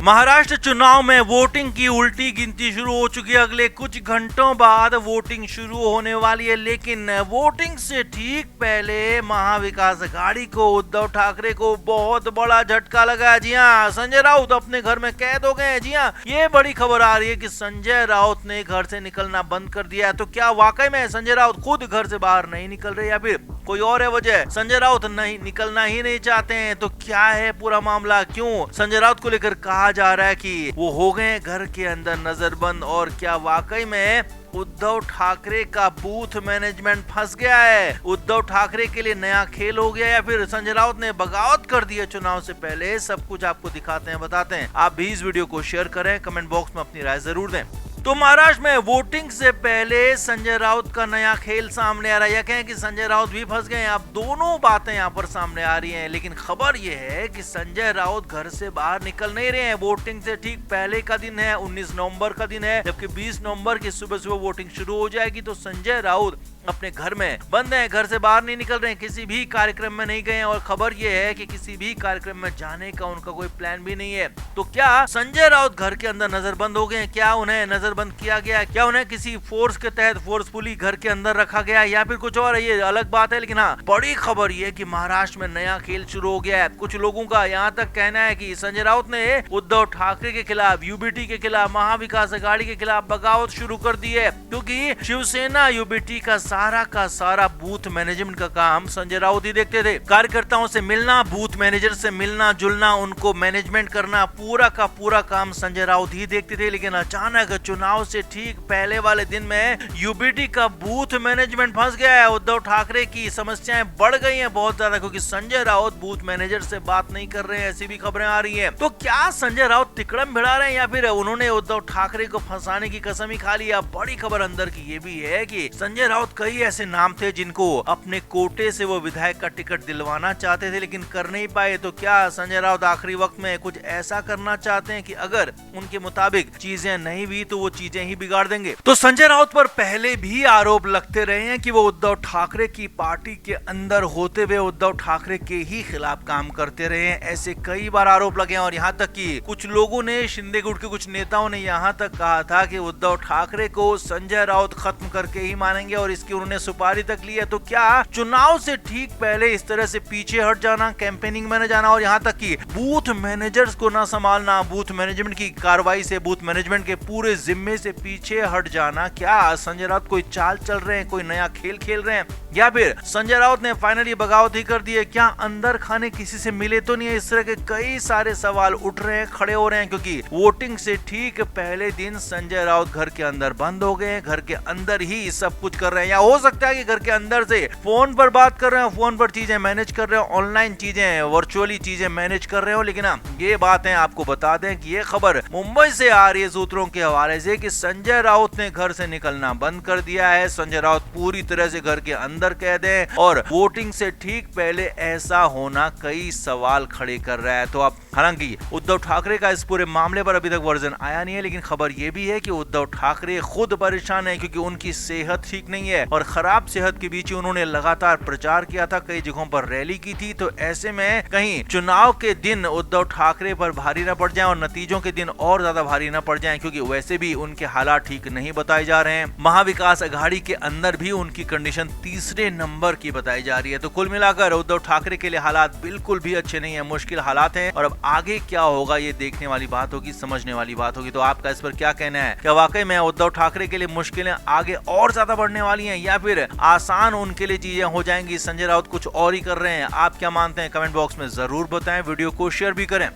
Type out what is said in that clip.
महाराष्ट्र चुनाव में वोटिंग की उल्टी गिनती शुरू हो चुकी है। अगले कुछ घंटों बाद वोटिंग शुरू होने वाली है, लेकिन वोटिंग से ठीक पहले महाविकास अघाड़ी को उद्धव ठाकरे को बहुत बड़ा झटका लगा है। जी हाँ, संजय राउत अपने घर में कैद हो गए हैं। जी हाँ, ये बड़ी खबर आ रही है कि संजय राउत ने घर से निकलना बंद कर दिया है। तो क्या वाकई में संजय राउत खुद घर से बाहर नहीं निकल रहे या फिर कोई और है वजह? संजय राउत नहीं निकलना ही नहीं चाहते हैं। तो क्या है पूरा मामला? क्यों संजय राउत को लेकर कहा जा रहा है कि वो हो गए घर के अंदर नजरबंद? और क्या वाकई में उद्धव ठाकरे का बूथ मैनेजमेंट फंस गया है? उद्धव ठाकरे के लिए नया खेल हो गया या फिर संजय राउत ने बगावत कर दी है चुनाव से पहले? सब कुछ आपको दिखाते हैं, बताते हैं। आप भी इस वीडियो को शेयर करें, कमेंट बॉक्स में अपनी राय जरूर दें। तो महाराष्ट्र में वोटिंग से पहले संजय राउत का नया खेल सामने आ रहा है, या कहें कि संजय राउत भी फंस गए हैं। अब दोनों बातें यहाँ पर सामने आ रही हैं, लेकिन खबर यह है कि संजय राउत घर से बाहर निकल नहीं रहे हैं। वोटिंग से ठीक पहले का दिन है, 19 नवंबर का दिन है, जबकि 20 नवंबर की सुबह सुबह वोटिंग शुरू हो जाएगी। तो संजय राउत अपने घर में बंद हैं, घर से बाहर नहीं निकल रहे हैं, किसी भी कार्यक्रम में नहीं गए। और खबर यह है कि किसी भी कार्यक्रम में जाने का उनका कोई प्लान भी नहीं है। तो क्या संजय राउत घर के अंदर नजरबंद हो गए हैं? क्या उन्हें नजरबंद किया गया है? क्या उन्हें किसी फोर्स के तहत फोर्सफुली घर के अंदर रखा गया है या फिर कुछ और है? ये अलग बात है, लेकिन हाँ, बड़ी खबर ये कि महाराष्ट्र में नया खेल शुरू हो गया है। कुछ लोगों का यहाँ तक कहना है कि संजय राउत ने उद्धव ठाकरे के खिलाफ, यूबीटी के खिलाफ, महाविकास अघाड़ी के खिलाफ बगावत शुरू कर दी है, क्योंकि शिवसेना यूबीटी का सारा बूथ मैनेजमेंट का काम संजय राउत ही देखते थे। कार्यकर्ताओं से मिलना, बूथ मैनेजर से मिलना जुलना, उनको मैनेजमेंट करना, पूरा का पूरा काम संजय राउत ही देखते थे। लेकिन अचानक चुनाव से ठीक पहले वाले दिन में यूबीटी का बूथ मैनेजमेंट फंस गया है। उद्धव ठाकरे की समस्याएं बढ़ गई हैं बहुत ज्यादा, क्योंकि संजय राउत बूथ मैनेजर से बात नहीं कर रहे हैं, ऐसी भी खबरें आ रही है। तो क्या संजय राउत तिकड़म भिड़ा रहे हैं या फिर उन्होंने उद्धव ठाकरे को फंसाने की कसम ही खा लिया? बड़ी खबर अंदर की ये भी है कि संजय राउत कई ऐसे नाम थे जिनको अपने कोटे से वो विधायक का टिकट दिलवाना चाहते थे, लेकिन कर नहीं पाए। तो क्या संजय राउत आखिरी वक्त में कुछ ऐसा करना चाहते हैं कि अगर उनके मुताबिक चीजें नहीं हुई तो वो चीजें ही बिगाड़ देंगे? तो संजय राउत पर पहले भी आरोप लगते रहे हैं कि वो उद्धव ठाकरे की पार्टी के अंदर होते हुए उद्धव ठाकरे के ही खिलाफ काम करते रहे हैं। ऐसे कई बार आरोप लगे हैं, और यहाँ तक कि कुछ लोगों ने, शिंदे गुट के कुछ नेताओं ने यहाँ तक कहा था कि उद्धव ठाकरे को संजय राउत खत्म करके ही मानेंगे, और इसकी उन्होंने सुपारी तक ली है। तो क्या चुनाव से ठीक पहले इस तरह से पीछे हट जाना, कैंपेनिंग में न जाना, और यहाँ तक कि बूथ मैनेजर्स को ना संभालना, बूथ मैनेजमेंट की कार्रवाई से, बूथ मैनेजमेंट के पूरे जिम्मे से पीछे हट जाना, क्या संजय राउत कोई चाल चल रहे हैं, कोई नया खेल खेल रहे हैं, या फिर संजय राउत ने फाइनली बगावत ही कर दी है? क्या अंदर खाने किसी से मिले तो नहीं है? इस तरह के कई सारे सवाल उठ रहे हैं, खड़े हो रहे हैं, क्योंकि वोटिंग से ठीक पहले दिन संजय राउत घर के अंदर बंद हो गए हैं, घर के अंदर ही सब कुछ कर रहे हैं। या हो सकता है कि घर के अंदर से फोन पर बात कर रहे हो, फोन पर चीजें मैनेज कर रहे हो, ऑनलाइन चीजें, वर्चुअली चीजें मैनेज कर रहे हो। लेकिन ये बातें आपको बता दें कि ये खबर मुंबई से आ रही है सूत्रों के हवाले से कि संजय राउत ने घर से निकलना बंद कर दिया है। संजय राउत पूरी तरह से घर के अंदर कैद है, और वोटिंग से ठीक पहले ऐसा होना कई सवाल खड़े कर रहा है। तो अब हालांकि उद्धव ठाकरे का इस पूरे मामले पर अभी तक वर्जन आया नहीं है, लेकिन खबर यह भी है कि उद्धव ठाकरे खुद परेशान है, क्योंकि उनकी सेहत ठीक नहीं है, और खराब सेहत के बीच उन्होंने लगातार प्रचार किया था, कई जगहों पर रैली की थी। तो ऐसे में कहीं चुनाव के दिन उद्धव ठाकरे पर भारी न पड़ जाए और नतीजों के दिन और ज्यादा भारी न पड़ जाए, क्योंकि वैसे भी उनके हालात ठीक नहीं बताए जा रहे हैं। महाविकास अघाड़ी के अंदर भी उनकी कंडीशन तीसरे नंबर की बताई जा रही है। तो कुल मिलाकर उद्धव ठाकरे के लिए हालात बिल्कुल भी अच्छे नहीं है, मुश्किल हालात हैं। और अब आगे क्या होगा ये देखने वाली बात होगी, समझने वाली बात होगी। तो आपका इस पर क्या कहना है? क्या वाकई में उद्धव ठाकरे के लिए मुश्किलें आगे और ज्यादा बढ़ने वाली हैं, या फिर आसान उनके लिए चीजें हो जाएंगी? संजय राउत कुछ और ही कर रहे हैं? आप क्या मानते हैं? कमेंट बॉक्स में जरूर बताएं, वीडियो को शेयर भी करें।